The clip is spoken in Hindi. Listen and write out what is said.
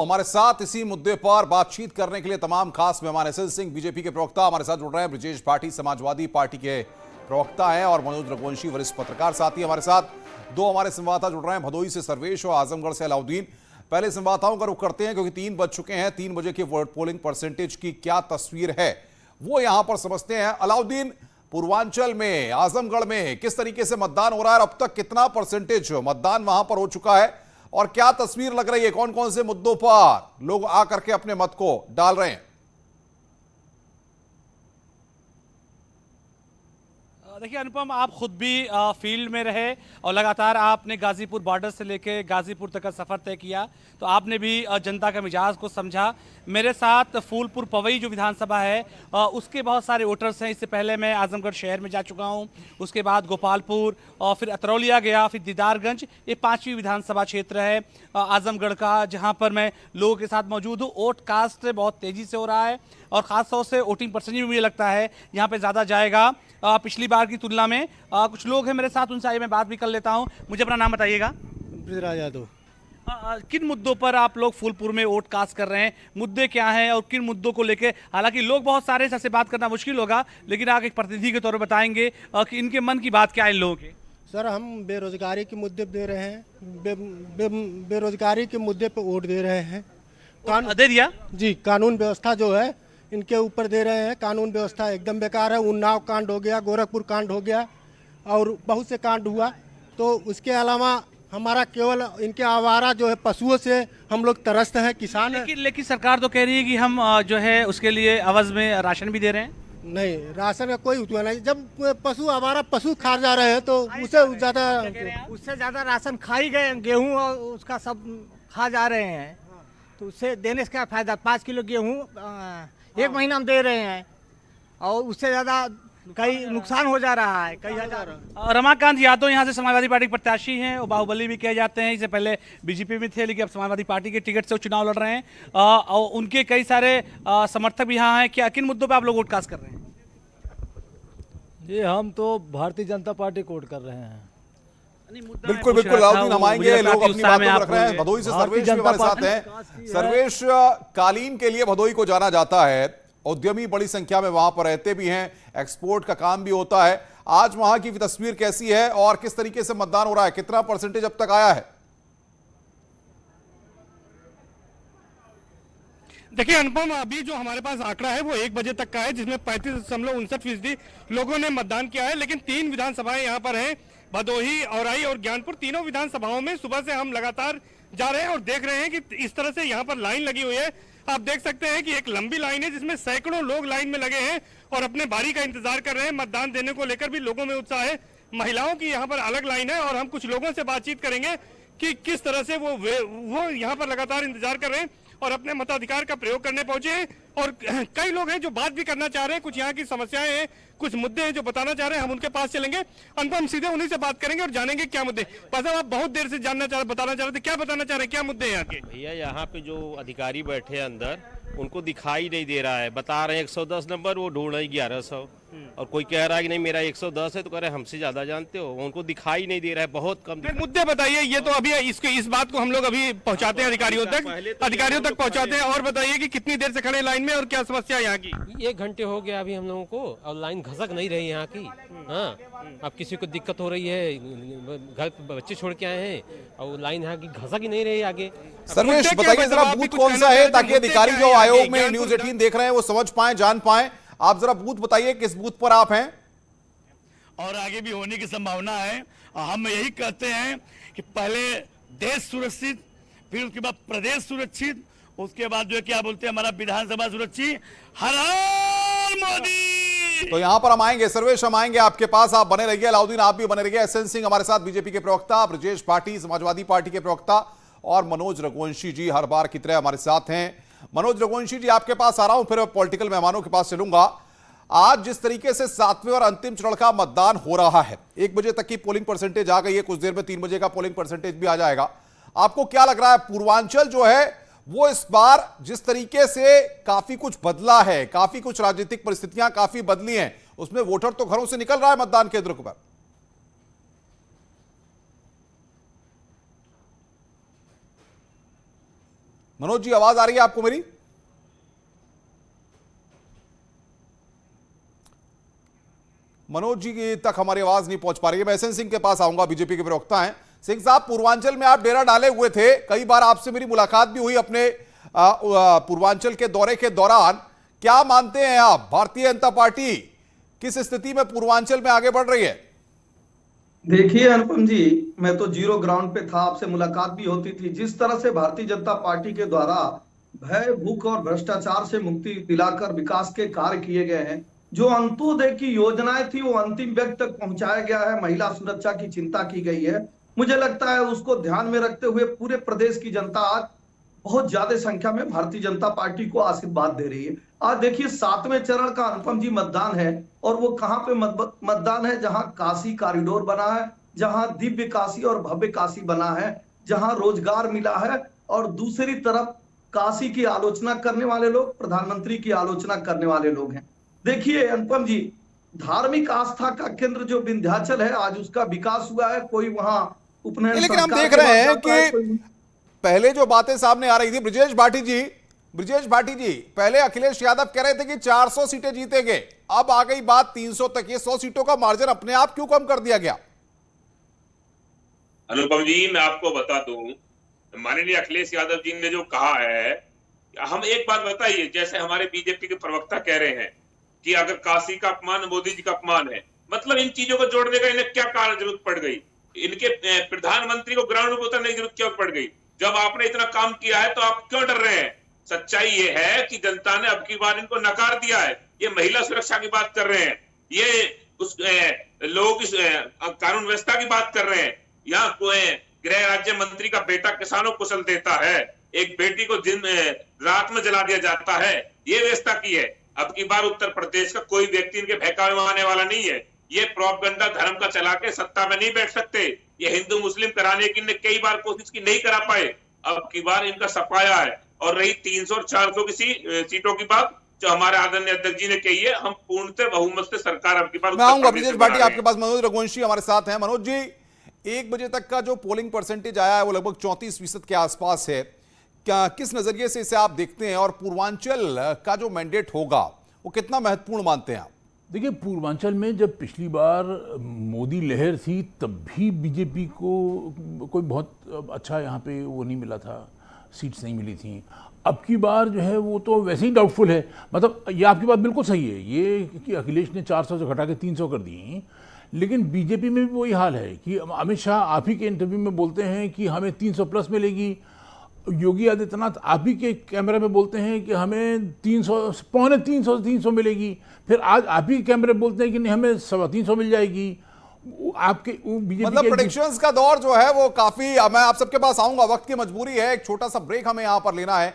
हमारे साथ इसी मुद्दे पर बातचीत करने के लिए तमाम खास मेहमान एसएल सिंह बीजेपी के प्रवक्ता हमारे साथ जुड़ रहे हैं। ब्रजेश पाठी समाजवादी पार्टी के प्रवक्ता हैं और मनोज रघुवंशी वरिष्ठ पत्रकार साथी हमारे साथ। दो हमारे संवाददाता जुड़ रहे हैं, भदोही से सर्वेश और आजमगढ़ से अलाउद्दीन। पहले संवाददाताओं का रुख करते हैं क्योंकि 3 बज चुके हैं। 3 बजे की वोट पोलिंग परसेंटेज की क्या तस्वीर है वो यहां पर समझते हैं। अलाउद्दीन, पूर्वांचल में आजमगढ़ में किस तरीके से मतदान हो रहा है, अब तक कितना परसेंटेज मतदान वहां पर हो चुका है और क्या तस्वीर लग रही है, कौन कौन से मुद्दों पर लोग आकर के अपने मत को डाल रहे हैं? देखिए अनुपम, आप खुद भी फील्ड में रहे और लगातार आपने गाजीपुर बॉर्डर से लेके गाजीपुर तक का सफ़र तय किया, तो आपने भी जनता के मिजाज को समझा। मेरे साथ फूलपुर पवई जो विधानसभा है उसके बहुत सारे वोटर्स हैं। इससे पहले मैं आजमगढ़ शहर में जा चुका हूं, उसके बाद गोपालपुर और फिर अतरौलिया गया, फिर दीदारगंज। ये 5वीं विधानसभा क्षेत्र है आजमगढ़ का, जहां पर मैं लोगों के साथ मौजूद हूँ। वोट कास्ट बहुत तेज़ी से हो रहा है और ख़ासतौर से वोटिंग परसेंटेज भी मुझे लगता है यहाँ पर ज़्यादा जाएगा पिछली बार की तुलना में। कुछ लोग हैं मेरे साथ, उनसे आइए मैं बात भी कर लेता हूं। मुझे अपना नाम बताइएगा। पृथ्वीराज यादव। किन मुद्दों पर आप लोग फूलपुर में वोट कास्ट कर रहे हैं, मुद्दे क्या हैं और किन मुद्दों को लेके? हालांकि लोग बहुत सारे, सबसे बात करना मुश्किल होगा, लेकिन आप एक प्रतिनिधि के तौर पर बताएंगे कि इनके मन की बात क्या है इन लोगों के। सर, हम बेरोजगारी के मुद्दे पे दे रहे हैं, बेरोजगारी के मुद्दे पे वोट दे रहे हैं। दे दिया जी। कानून व्यवस्था जो है इनके ऊपर दे रहे हैं। कानून व्यवस्था एकदम बेकार है। उन्नाव कांड हो गया, गोरखपुर कांड हो गया और बहुत से कांड हुआ। तो उसके अलावा हमारा केवल इनके आवारा जो है पशुओं से हम लोग त्रस्त हैं, किसान हैं। लेकिन सरकार तो कह रही है कि हम जो है उसके लिए अवज में राशन भी दे रहे हैं। नहीं, राशन का कोई उतना नहीं। जब पशु आवारा पशु खा जा रहे हैं तो उससे ज़्यादा राशन खा ही गए। गेहूँ और उसका सब खा जा रहे हैं, तो उससे देने से क्या फायदा? 5 किलो गेहूँ 1 महीना हम दे रहे हैं और उससे ज़्यादा कई नुकसान हो जा रहा है, कई हजार। रमाकांत यादव यहाँ से समाजवादी पार्टी के प्रत्याशी हैं, वो बाहुबली भी कहे जाते हैं। इससे पहले बीजेपी में थे, लेकिन अब समाजवादी पार्टी के टिकट से वो चुनाव लड़ रहे हैं और उनके कई सारे समर्थक भी यहाँ हैं। क्या किन मुद्दों पे आप लोग वोट कास्ट कर रहे हैं? जी, हम तो भारतीय जनता पार्टी को वोट कर रहे हैं। बिल्कुल बिल्कुल अलाउद्दीन, हम आएंगे। लोग अपनी बातों को रख रहे हैं। भदोही से सर्वेश भी हमारे साथ हैं। सर्वेश, कालीन के लिए भदोही को जाना जाता है, उद्यमी बड़ी संख्या में वहां पर रहते भी हैं, एक्सपोर्ट का काम भी होता है। आज वहां की तस्वीर कैसी है और किस तरीके से मतदान हो रहा है, कितना परसेंटेज अब तक आया है? देखिए अनुपम, अभी जो हमारे पास आंकड़ा है वो 1 बजे तक का है, जिसमें 35.59% लोगों ने मतदान किया है। लेकिन 3 विधानसभाएं यहाँ पर हैं, भदोही, औराई और ज्ञानपुर। तीनों विधानसभाओं में सुबह से हम लगातार जा रहे हैं और देख रहे हैं कि इस तरह से यहाँ पर लाइन लगी हुई है। आप देख सकते हैं कि एक लंबी लाइन है जिसमें सैकड़ों लोग लाइन में लगे हैं और अपने बारी का इंतजार कर रहे हैं। मतदान देने को लेकर भी लोगों में उत्साह है। महिलाओं की यहाँ पर अलग लाइन है और हम कुछ लोगों से बातचीत करेंगे कि किस तरह से वो यहाँ पर लगातार इंतजार कर रहे हैं और अपने मताधिकार का प्रयोग करने पहुंचे हैं। और कई लोग हैं जो बात भी करना चाह रहे हैं, कुछ यहाँ की समस्याएं हैं, कुछ मुद्दे हैं जो बताना चाह रहे हैं। हम उनके पास चलेंगे, अनुपम, सीधे उन्हीं से बात करेंगे और जानेंगे क्या मुद्दे। साहब, आप बहुत देर से बताना चाह रहे थे, क्या बताना चाह रहे हैं, क्या मुद्दे हैं यहाँ के? भैया, यहाँ पे जो अधिकारी बैठे हैं अंदर, उनको दिखाई नहीं दे रहा है। बता रहे हैं 110 नंबर, वो ढूंढ रहे 1100 और कोई कह रहा है कि नहीं मेरा 110 है, तो कह रहे हमसे ज्यादा जानते हो। उनको दिखाई नहीं दे रहा है, बहुत कम। मुद्दे बताइए। ये तो अभी इस बात को हम लोग अभी पहुंचाते हैं अधिकारियों तक पहुंचाते हैं। और बताइए कि कितनी देर से खड़े लाइन में और क्या समस्या यहाँ की? 1 घंटे हो गया अभी हम लोगों को और लाइन घसक नहीं रही यहाँ की। हाँ, अब किसी को दिक्कत हो रही है, घर पे बच्चे छोड़ के आए हैं और लाइन यहाँ की घसक ही नहीं रही आगे। सर्वेश, बताइए जरा बूथ कौन सा है ताकि अधिकारी जो आयोग में न्यूज़ 18 देख रहे हैं वो समझ पाए, जान पाए। आप जरा बूथ बताइए, किस बूथ पर आप हैं और आगे भी होने की संभावना है। हम यही कहते हैं कि पहले देश सुरक्षित, फिर उसके बाद प्रदेश सुरक्षित, उसके बाद जो है क्या बोलते हैं हमारा विधानसभा सुरक्षित। हर हर मोदी। तो यहां पर हम आएंगे। सर्वेश, हम आएंगे आपके पास, आप बने रहिए। अलाउद्दीन, आप भी बने रहिए। एसएल सिंह हमारे साथ, बीजेपी के प्रवक्ता, ब्रजेश पाठी समाजवादी पार्टी के प्रवक्ता और मनोज रघुवंशी जी हर बार की तरह हमारे साथ हैं। मनोज रघुवंशी जी, आपके पास आ रहा हूं, फिर पॉलिटिकल मेहमानों के पास चलूंगा। आज जिस तरीके से 7वें और अंतिम चरण का मतदान हो रहा है, 1 बजे तक की पोलिंग परसेंटेज आ गई है, कुछ देर में 3 बजे का पोलिंग परसेंटेज भी आ जाएगा। आपको क्या लग रहा है, पूर्वांचल जो है वो इस बार जिस तरीके से काफी कुछ बदला है, काफी कुछ राजनीतिक परिस्थितियां काफी बदली हैं, उसमें वोटर तो घरों से निकल रहा है मतदान केंद्र पर? मनोज जी, आवाज आ रही है आपको मेरी? मनोज जी तक हमारी आवाज नहीं पहुंच पा रही है। मैं एसएन सिंह के पास आऊंगा, बीजेपी के प्रवक्ता हैं। सिंह साहब, पूर्वांचल में आप डेरा डाले हुए थे, कई बार आपसे मेरी मुलाकात भी हुई अपने पूर्वांचल के दौरे के दौरान। क्या मानते हैं आप, भारतीय जनता पार्टी किस स्थिति में पूर्वांचल में आगे बढ़ रही है? देखिए अनुपम जी, मैं तो जीरो ग्राउंड पे था, आपसे मुलाकात भी होती थी। जिस तरह से भारतीय जनता पार्टी के द्वारा भय, भूख और भ्रष्टाचार से मुक्ति दिलाकर विकास के कार्य किए गए हैं, जो अंत्योदय की योजनाएं थी वो अंतिम व्यक्ति तक पहुंचाया गया है, महिला सुरक्षा की चिंता की गई है। मुझे लगता है उसको ध्यान में रखते हुए पूरे प्रदेश की जनता आज बहुत ज्यादा संख्या में भारतीय जनता पार्टी को आशीर्वाद दे रही है। आज देखिए 7वें चरण का अनुपम जी मतदान है, और वो कहां पे मतदान है? जहां काशी कॉरिडोर बना है, जहां दिव्य काशी और भव्य काशी बना है, जहां रोजगार मिला है, और दूसरी तरफ काशी की आलोचना करने वाले लोग प्रधानमंत्री की आलोचना करने वाले लोग हैं। देखिए अनुपम जी, धार्मिक आस्था का केंद्र जो विंध्याचल है, आज उसका विकास हुआ है। कोई वहां उपनयन, लेकिन हम देख रहे हैं कि पहले जो बातें सामने आ रही थी, ब्रजेश भाटी जी, पहले अखिलेश यादव कह रहे थे कि 400 सीटें जीतेंगे, अब आ गई बात 300 तक। ये 100 सीटों का मार्जिन अपने आप क्यों कम कर दिया गया? अनुपम जी, मैं आपको बता दूं, माननीय अखिलेश यादव जी ने जो कहा है, हम एक बात बताइए, जैसे हमारे बीजेपी के प्रवक्ता कह रहे हैं कि अगर काशी का अपमान मोदी जी का अपमान है, मतलब इन चीजों को जोड़ने का इन्हें क्या कारण जरूरत पड़ गई? इनके प्रधानमंत्री को ग्राउंड पर उतरने की जरूरत क्यों पड़ गई? जब आपने इतना काम किया है तो आप क्यों डर रहे हैं? सच्चाई ये है कि जनता ने अब की बार इनको नकार दिया है। ये महिला सुरक्षा की बात कर रहे हैं, ये उस लोग इस कानून व्यवस्था की बात कर रहे हैं। यहाँ गृह राज्य मंत्री का बेटा किसानों को कुशल देता है, एक बेटी को दिन रात में जला दिया जाता है, ये व्यवस्था की है। अब की बार उत्तर प्रदेश का कोई व्यक्ति इनके बहकावे आने वाला नहीं है। ये प्रोपगंडा धर्म का चला के सत्ता में नहीं बैठ सकते। ये हिंदू मुस्लिम कराने की इन्हें कई बार कोशिश की, नहीं करा पाए। अब की बार इनका सफाया है। और रही 300 और 400 की सीटों की बात जो हमारे आदरणीय अध्यक्ष जी ने कही है, हम पूर्णतः बहुमत से सरकार अब की बार। मैं आऊंगा ब्रजेश भाटी आपके पास। मनोज रघुवंशी हमारे साथ हैं। मनोज जी, 1 बजे तक का जो पोलिंग परसेंटेज आया है वो लगभग 34% के आसपास है। क्या, किस नजरिए से इसे आप देखते हैं, और पूर्वांचल का जो मैंडेट होगा वो कितना महत्वपूर्ण मानते हैं आप? देखिए, पूर्वांचल में जब पिछली बार मोदी लहर थी तब भी बीजेपी को कोई बहुत अच्छा यहाँ पे वो नहीं मिला था, सीट्स नहीं मिली थी। अब की बार जो है वो तो वैसे ही डाउटफुल है। मतलब ये आपकी बात बिल्कुल सही है, ये कि अखिलेश ने 400 से घटा के 300 कर दी, लेकिन बीजेपी में भी वही हाल है कि अमित शाह आप ही के इंटरव्यू में बोलते हैं कि हमें 300 प्लस मिलेगी। योगी आदित्यनाथ आप ही के कैमरे में बोलते हैं कि हमें 300, पौने 300 मिलेगी। फिर आज आप ही कैमरे बोलते हैं कि नहीं, हमें 325 मिल जाएगी। आपके बीजेपी मतलब प्रेडिक्शंस का दौर जो है वो काफी, मैं आप सबके पास आऊंगा, वक्त की मजबूरी है, एक छोटा सा ब्रेक हमें यहां पर लेना है।